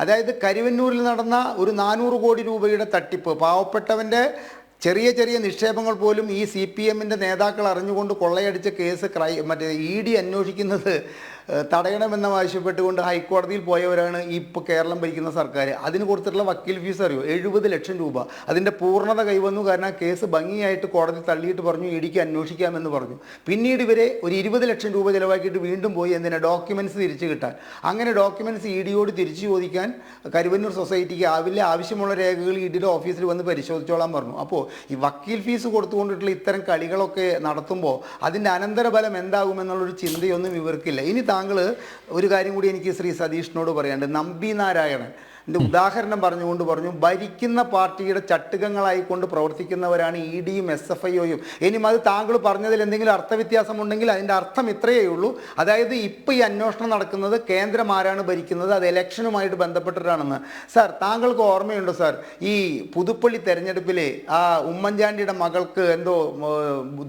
അതായത് കരുവന്നൂരിൽ നടന്ന ഒരു 400 കോടി രൂപയുടെ തട്ടിപ്പ്, പാവപ്പെട്ടവൻ്റെ ചെറിയ ചെറിയ നിക്ഷേപങ്ങൾ പോലും ഈ CPM-ൻ്റെ നേതാക്കൾ അറിഞ്ഞുകൊണ്ട് കൊള്ളയടിച്ച കേസ് മറ്റേ ED അന്വേഷിക്കുന്നത് തടയണമെന്ന് ആവശ്യപ്പെട്ടുകൊണ്ട് ഹൈക്കോടതിയിൽ പോയവരാണ് ഇപ്പോൾ കേരളം ഭരിക്കുന്ന സർക്കാർ. അതിന് കൊടുത്തിട്ടുള്ള വക്കീൽ ഫീസ് അറിയോ? 70 ലക്ഷം രൂപ. അതിൻ്റെ പൂർണ്ണത കൈവന്നു. കാരണം കേസ് ഭംഗിയായിട്ട് കോടതി തള്ളിയിട്ട് പറഞ്ഞു EDക്ക് അന്വേഷിക്കാമെന്ന് പറഞ്ഞു. പിന്നീട് ഇവരെ ഒരു 20 ലക്ഷം രൂപ ചിലവാക്കിയിട്ട് വീണ്ടും പോയി എന്തിനാ? ഡോക്യുമെൻറ്റ്സ് തിരിച്ചു കിട്ടാൻ. അങ്ങനെ ഡോക്യുമെൻറ്റ്സ് EDയോട് തിരിച്ചു ചോദിക്കാൻ കരുവന്നൂർ സൊസൈറ്റിക്ക് ആവില്ല. ആവശ്യമുള്ള രേഖകൾ EDയുടെ ഓഫീസിൽ വന്ന് പരിശോധിച്ചോളാൻ പറഞ്ഞു. അപ്പോൾ ഈ വക്കീൽ ഫീസ് കൊടുത്തുകൊണ്ടിട്ടുള്ള ഇത്തരം കളികളൊക്കെ നടത്തുമ്പോൾ അതിൻ്റെ അനന്തരഫലം എന്താകുമെന്നുള്ളൊരു ചിന്തയൊന്നും ഇവർക്കില്ല. ഇനി താങ്കൾ ഒരു കാര്യം കൂടി എനിക്ക് ശ്രീ സതീഷിനോട് പറയാണ്ട്, നമ്പി നാരായണൻ ഉദാഹരണം പറഞ്ഞുകൊണ്ട് പറഞ്ഞു, ഭരിക്കുന്ന പാർട്ടിയുടെ ചട്ടുകങ്ങളായിക്കൊണ്ട് പ്രവർത്തിക്കുന്നവരാണ് EDയും SFIOയും. ഇനിയും അത് താങ്കൾ പറഞ്ഞതിൽ എന്തെങ്കിലും അർത്ഥവ്യത്യാസമുണ്ടെങ്കിൽ അതിൻ്റെ അർത്ഥം ഇത്രയേ ഉള്ളൂ. അതായത് ഇപ്പോൾ ഈ അന്വേഷണം നടക്കുന്നത് കേന്ദ്രം ആരാണ് ഭരിക്കുന്നത്, അത് ഇലക്ഷനുമായിട്ട് ബന്ധപ്പെട്ടിട്ടാണെന്ന്. സാർ, താങ്കൾക്ക് ഓർമ്മയുണ്ടോ സാർ, ഈ പുതുപ്പള്ളി തെരഞ്ഞെടുപ്പിൽ ആ ഉമ്മൻചാണ്ടിയുടെ മകൾക്ക് എന്തോ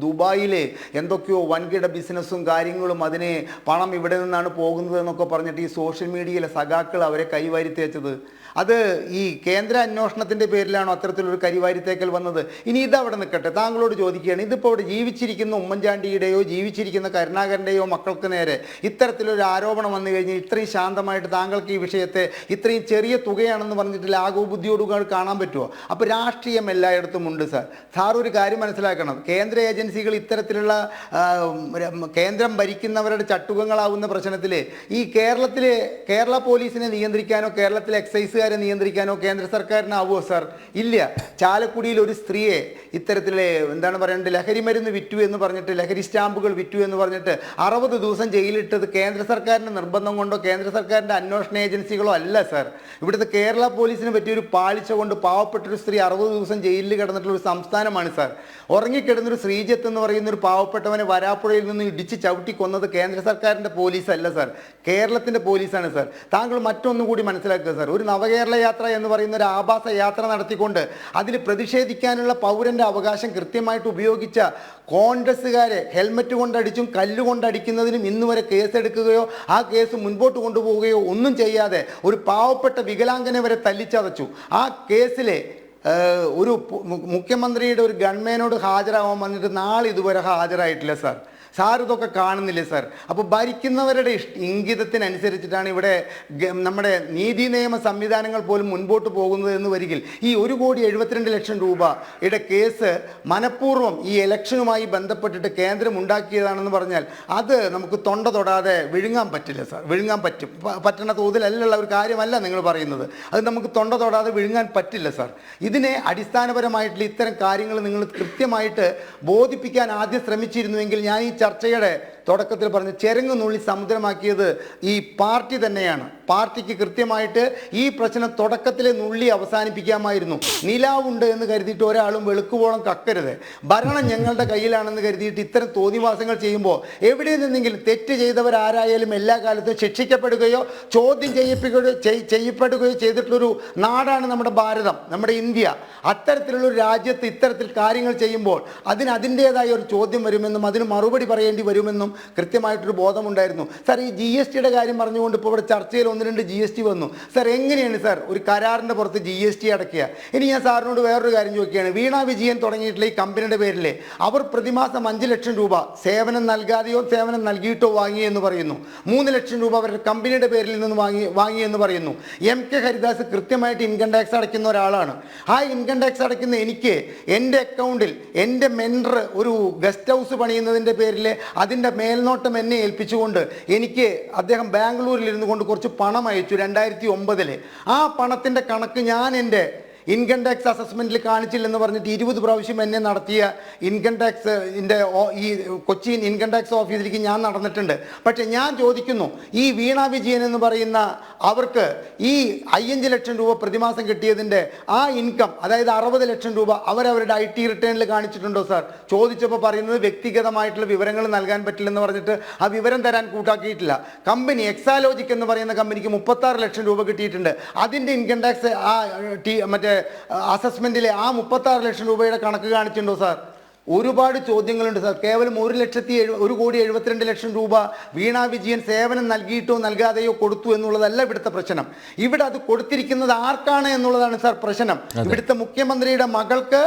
ദുബായിൽ എന്തൊക്കെയോ വൻകിട ബിസിനസ്സും കാര്യങ്ങളും, അതിന് പണം ഇവിടെ നിന്നാണ് പോകുന്നത് എന്നൊക്കെ പറഞ്ഞിട്ട് ഈ സോഷ്യൽ മീഡിയയിലെ സഖാക്കൾ അവരെ കൈവാരി തേച്ചത്? അത് ഈ കേന്ദ്ര അന്വേഷണത്തിൻ്റെ പേരിലാണോ അത്തരത്തിലൊരു കരിവാരിത്തേക്കൽ വന്നത്? ഇനി ഇതവിടെ നിൽക്കട്ടെ, താങ്കളോട് ചോദിക്കുകയാണ്, ഇതിപ്പോൾ ഇവിടെ ജീവിച്ചിരിക്കുന്ന ഉമ്മൻചാണ്ടിയുടെയോ ജീവിച്ചിരിക്കുന്ന കരുണാകരൻ്റെയോ മക്കൾക്ക് നേരെ ഇത്തരത്തിലൊരു ആരോപണം വന്നു കഴിഞ്ഞാൽ ഇത്രയും ശാന്തമായിട്ട് താങ്കൾക്ക് ഈ വിഷയത്തെ ഇത്രയും ചെറിയ തുകയാണെന്ന് പറഞ്ഞിട്ട് ലാഘവ ബുദ്ധിയോടുകൂടി കാണാൻ പറ്റുമോ? അപ്പോൾ രാഷ്ട്രീയം എല്ലായിടത്തും ഉണ്ട് സാർ. സാർ ഒരു കാര്യം മനസ്സിലാക്കണം, കേന്ദ്ര ഏജൻസികൾ ഇത്തരത്തിലുള്ള കേന്ദ്രം ഭരിക്കുന്നവരുടെ ചട്ടുകങ്ങളാവുന്ന പ്രശ്നത്തിൽ ഈ കേരള പോലീസിനെ നിയന്ത്രിക്കാനോ കേരളത്തിലെ എക്സൈസുകാരെ നിയന്ത്രിക്കാനോ കേന്ദ്ര സർക്കാരിനാവുമോ സാർ? ഇല്ല. ചാലക്കുടിയിൽ ഒരു സ്ത്രീയെ ഇത്തരത്തിലെ എന്താണ് പറയേണ്ടത്, ലഹരി മരുന്ന് വിറ്റു എന്ന് പറഞ്ഞിട്ട്, ലഹരി സ്റ്റാമ്പുകൾ വിറ്റു എന്ന് പറഞ്ഞിട്ട് 60 ദിവസം ജയിലിട്ടത് കേന്ദ്ര സർക്കാരിൻ്റെ നിർബന്ധം കൊണ്ടോ കേന്ദ്ര സർക്കാരിൻ്റെ അന്വേഷണ ഏജൻസികളോ അല്ല സാർ. ഇവിടുത്തെ കേരള പോലീസിന് പറ്റിയൊരു പാളിച്ച കൊണ്ട് പാവപ്പെട്ടൊരു സ്ത്രീ 60 ദിവസം ജയിലിൽ കിടന്നിട്ടുള്ള ഒരു സംസ്ഥാനമാണ് സാർ. ഉറങ്ങിക്കിടന്നൊരു ശ്രീജിത്ത് എന്ന് പറയുന്ന ഒരു പാവപ്പെട്ടവനെ വരാപ്പുഴയിൽ നിന്ന് ഇടിച്ച് ചവിട്ടി കൊന്നത് കേന്ദ്ര സർക്കാരിൻ്റെ പോലീസല്ല സാർ, കേരളത്തിൻ്റെ പോലീസാണ് സാർ. താങ്കൾ മറ്റൊന്നും കൂടി മനസ്സിലാക്കുക സാർ, ഒരു നവകേരള യാത്ര എന്ന് പറയുന്ന ഒരു ആഭാസ യാത്ര നടത്തിക്കൊണ്ട് അതിൽ പ്രതിഷേധിക്കാനുള്ള പൗരൻ്റെ അവകാശം കൃത്യമായിട്ട് ഉപയോഗിച്ച കോൺഗ്രസ്സുകാരെ ഹെൽമറ്റ് കൊണ്ടടിച്ചും കല്ലുകൊണ്ടടിക്കുന്നതിനും ഇന്ന് വരെ കേസെടുക്കുകയോ ആ കേസ് മുൻപോട്ട് കൊണ്ടുപോവുകയോ ഒന്നും ചെയ്യാതെ ഒരു പാവപ്പെട്ട വികലാംഗനെ വരെ തല്ലിച്ചതച്ചു. ആ കേസിലെ ഒരു മുഖ്യമന്ത്രിയുടെ ഒരു ഗൺമാനോട് ഹാജരാവാൻ വന്നിട്ട് നാളെ ഇതുവരെ ഹാജരായിട്ടില്ല സാർ. സാർ ഇതൊക്കെ കാണുന്നില്ലേ സാർ? അപ്പോൾ ഭരിക്കുന്നവരുടെ ഇംഗിതത്തിനനുസരിച്ചിട്ടാണ് ഇവിടെ നമ്മുടെ നീതി നിയമ സംവിധാനങ്ങൾ പോലും മുൻപോട്ട് പോകുന്നത് എന്ന് വരികിൽ ഈ 1,72,00,000 രൂപയുടെ കേസ് മനഃപൂർവ്വം ഈ ഇലക്ഷനുമായി ബന്ധപ്പെട്ടിട്ട് കേന്ദ്രം ഉണ്ടാക്കിയതാണെന്ന് പറഞ്ഞാൽ അത് നമുക്ക് തൊണ്ട തൊടാതെ വിഴുങ്ങാൻ പറ്റില്ല സാർ. വിഴുങ്ങാൻ പറ്റുന്ന തോതിലല്ലുള്ള ഒരു കാര്യമല്ല നിങ്ങൾ പറയുന്നത്. അത് നമുക്ക് തൊണ്ട തൊടാതെ വിഴുങ്ങാൻ പറ്റില്ല സാർ. ഇതിനെ അടിസ്ഥാനപരമായിട്ടുള്ള ഇത്തരം കാര്യങ്ങൾ നിങ്ങൾ കൃത്യമായിട്ട് ബോധിപ്പിക്കാൻ ആദ്യം ശ്രമിച്ചിരുന്നുവെങ്കിൽ ഞാൻ ഈ ചർച്ചയുടെ തുടക്കത്തിൽ പറഞ്ഞ് ചെരങ്ങ് നുള്ളി സമുദ്രമാക്കിയത് ഈ പാർട്ടി തന്നെയാണ്. പാർട്ടിക്ക് കൃത്യമായിട്ട് ഈ പ്രശ്നം തുടക്കത്തിലെ നുള്ളി അവസാനിപ്പിക്കാമായിരുന്നു. നിലാവുണ്ട് എന്ന് കരുതിയിട്ട് ഒരാളും വെളുക്കുവോളം കക്കരുത്. ഭരണം ഞങ്ങളുടെ കയ്യിലാണെന്ന് കരുതിയിട്ട് ഇത്തരം തോന്നിവാസങ്ങൾ ചെയ്യുമ്പോൾ എവിടെ നിന്നെങ്കിലും തെറ്റ് ചെയ്തവരാരായാലും എല്ലാ കാലത്തും ശിക്ഷിക്കപ്പെടുകയോ ചോദ്യം ചെയ്യപ്പെടുകയോ ചെയ്തിട്ടുള്ളൊരു നാടാണ് നമ്മുടെ ഭാരതം, നമ്മുടെ ഇന്ത്യ. അത്തരത്തിലുള്ളൊരു രാജ്യത്ത് ഇത്തരത്തിൽ കാര്യങ്ങൾ ചെയ്യുമ്പോൾ അതിൻ്റേതായ ഒരു ചോദ്യം വരുമെന്നും അതിന് മറുപടി പറയേണ്ടി വരുമെന്നും കൃത്യമായിട്ടൊരു ബോധമുണ്ടായിരുന്നു സാർ. ഈ GSTയുടെ കാര്യം പറഞ്ഞുകൊണ്ട് ഇപ്പോൾ ഇവിടെ ചർച്ചയിൽ 1-2 GST വന്നു സാർ. എങ്ങനെയാണ് സാർ ഒരു കരാറിൻ്റെ പുറത്ത് GST അടയ്ക്കുക? ഇനി ഞാൻ സാറിനോട് വേറൊരു കാര്യം ചോദിക്കുകയാണ്. വീണ വിജയൻ തുടങ്ങിയിട്ടുള്ള ഈ കമ്പനിയുടെ പേരിൽ അവർ പ്രതിമാസം 5 ലക്ഷം രൂപ സേവനം നൽകാതെയോ സേവനം നൽകിയിട്ടോ വാങ്ങിയെന്ന് പറയുന്നു. 3 ലക്ഷം രൂപ അവരുടെ കമ്പനിയുടെ പേരിൽ നിന്ന് വാങ്ങിയെന്ന് പറയുന്നു. MK ഹരിദാസ് കൃത്യമായിട്ട് ഇൻകം ടാക്സ് അടയ്ക്കുന്ന ഒരാളാണ്. ആ ഇൻകം ടാക്സ് അടയ്ക്കുന്ന എനിക്ക് എൻ്റെ അക്കൗണ്ടിൽ എൻ്റെ മെൻഡർ ഒരു ഗസ്റ്റ് ഹൗസ് പണിയുന്നതിൻ്റെ പേരിൽ അതിൻ്റെ മേൽനോട്ടം എന്നെ ഏൽപ്പിച്ചുകൊണ്ട് എനിക്ക് അദ്ദേഹം ബാംഗ്ലൂരിൽ ഇരുന്നു കൊണ്ട് കുറച്ച് പണം അയച്ചു 2009. ആ പണത്തിൻ്റെ കണക്ക് ഞാൻ എൻ്റെ ഇൻകം ടാക്സ് അസസ്മെൻറ്റിൽ കാണിച്ചില്ലെന്ന് പറഞ്ഞിട്ട് 20 പ്രാവശ്യം എന്നെ നടത്തിയ ഇൻകം ടാക്സിൻ്റെ ഈ കൊച്ചി ഇൻകം ടാക്സ് ഓഫീസിലേക്ക് ഞാൻ നടന്നിട്ടുണ്ട്. പക്ഷേ ഞാൻ ചോദിക്കുന്നു, ഈ വീണ വിജയൻ എന്ന് പറയുന്ന അവർക്ക് ഈ 5 ലക്ഷം രൂപ പ്രതിമാസം കിട്ടിയതിൻ്റെ ആ ഇൻകം, അതായത് 60 ലക്ഷം രൂപ അവരവരുടെ IT റിട്ടേണിൽ കാണിച്ചിട്ടുണ്ടോ സാർ? ചോദിച്ചപ്പോൾ പറയുന്നത് വ്യക്തിഗതമായിട്ടുള്ള വിവരങ്ങൾ നൽകാൻ പറ്റില്ലെന്ന് പറഞ്ഞിട്ട് ആ വിവരം തരാൻ കൂട്ടാക്കിയിട്ടില്ല. കമ്പനി എക്സാലോജിക് എന്ന് പറയുന്ന കമ്പനിക്ക് 36 ലക്ഷം രൂപ കിട്ടിയിട്ടുണ്ട്. അതിൻ്റെ ഇൻകം ടാക്സ് ആ മറ്റേ അസസ്മെൻറ്റിലെ ആ 36 ലക്ഷം രൂപയുടെ കണക്ക് കാണിച്ചിട്ടുണ്ടോ സാർ? ഒരുപാട് ചോദ്യങ്ങളുണ്ട് സാർ. കേവലം 1,72,00,000 രൂപ വീണ വിജയൻ സേവനം നൽകിയിട്ടോ നൽകാതെയോ കൊടുത്തു എന്നുള്ളതല്ല ഇവിടുത്തെ പ്രശ്നം. ഇവിടെ അത് കൊടുത്തിരിക്കുന്നത് ആർക്കാണ് എന്നുള്ളതാണ് സാർ പ്രശ്നം. ഇവിടുത്തെ മുഖ്യമന്ത്രിയുടെ മകൾക്ക്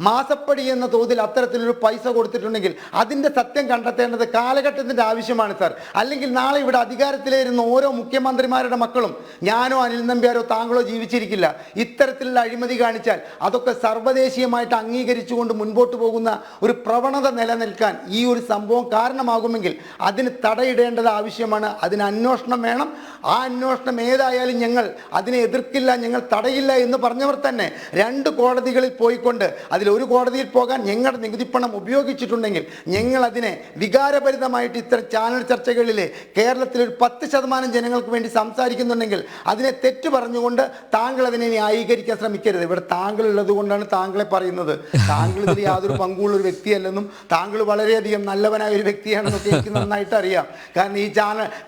മാസപ്പടി എന്ന തോതിൽ അത്തരത്തിലൊരു പൈസ കൊടുത്തിട്ടുണ്ടെങ്കിൽ അതിൻ്റെ സത്യം കണ്ടെത്തേണ്ടത് കാലഘട്ടത്തിൻ്റെ ആവശ്യമാണ് സാർ. അല്ലെങ്കിൽ നാളെ ഇവിടെ അധികാരത്തിലിരുന്ന ഓരോ മുഖ്യമന്ത്രിമാരുടെ മക്കളും ഞാനോ അനിൽ നമ്പ്യാരോ താങ്കളോ ജീവിച്ചിരിക്കില്ല. ഇത്തരത്തിലുള്ള അഴിമതി കാണിച്ചാൽ അതൊക്കെ സർവ്വദേശീയമായിട്ട് അംഗീകരിച്ചുകൊണ്ട് മുൻപോട്ട് പോകുന്ന ഒരു പ്രവണത നിലനിൽക്കാൻ ഈ ഒരു സംഭവം കാരണമാകുമെങ്കിൽ അതിന് തടയിടേണ്ടത് ആവശ്യമാണ്. അതിന് അന്വേഷണം വേണം. ആ അന്വേഷണം ഏതായാലും ഞങ്ങൾ അതിനെ എതിർക്കില്ല, ഞങ്ങൾ തടയില്ല എന്ന് പറഞ്ഞവർ തന്നെ 2 കോടതികളിൽ പോയിക്കൊണ്ട് ഒരു കോടതിയിൽ പോകാൻ ഞങ്ങളുടെ നികുതിപ്പണം ഉപയോഗിച്ചിട്ടുണ്ടെങ്കിൽ ഞങ്ങൾ അതിനെ വികാരഭരിതമായിട്ട് ഇത്തരം ചാനൽ ചർച്ചകളിലെ കേരളത്തിലൊരു 10% ജനങ്ങൾക്ക് വേണ്ടി സംസാരിക്കുന്നുണ്ടെങ്കിൽ അതിനെ തെറ്റു പറഞ്ഞുകൊണ്ട് താങ്കൾ അതിനെ ന്യായീകരിക്കാൻ ശ്രമിക്കരുത്. ഇവിടെ താങ്കൾ ഉള്ളത് കൊണ്ടാണ് താങ്കളെ പറയുന്നത്. താങ്കൾ ഇതിൽ യാതൊരു പങ്കുള്ള ഒരു വ്യക്തിയല്ലെന്നും താങ്കൾ വളരെയധികം നല്ലവനായ ഒരു വ്യക്തിയാണെന്നൊക്കെ എനിക്ക് നന്നായിട്ട് അറിയാം. കാരണം ഈ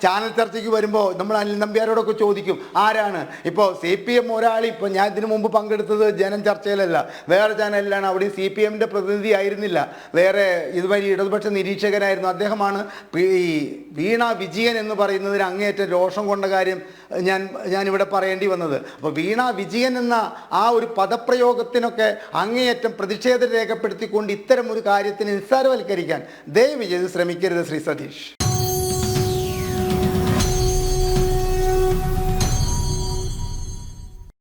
ചാനൽ ചർച്ചയ്ക്ക് വരുമ്പോൾ നമ്മൾ അനിൽ നമ്പ്യാരോടൊക്കെ ചോദിക്കും ആരാണ്. ഇപ്പോൾ CPM ഒരാൾ, ഇപ്പോൾ ഞാൻ ഇതിനു മുമ്പ് പങ്കെടുത്തത് ജനം ചർച്ചയിലല്ല, വേറെ ചാനലിലാണ്. അവിടെ CPM-ന്റെ പ്രതിനിധി ആയിരുന്നില്ല, വേറെ ഇതുവരെ ഇടതുപക്ഷ നിരീക്ഷകനായിരുന്നു. അദ്ദേഹമാണ് ഈ വീണ വിജയൻ എന്ന് പറയുന്നതിന് അങ്ങേയറ്റം രോഷം കൊണ്ട കാര്യം ഞാനിവിടെ പറയേണ്ടി വന്നത്. അപ്പോൾ വീണ വിജയൻ എന്ന ആ ഒരു പദപ്രയോഗത്തിനൊക്കെ അങ്ങേയറ്റം പ്രതിഷേധം രേഖപ്പെടുത്തിക്കൊണ്ട് ഇത്തരം ഒരു കാര്യത്തിന് നിസ്സാരവൽക്കരിക്കാൻ ദയവ് ചെയ്ത് ശ്രമിക്കരുത് ശ്രീ സതീഷ്.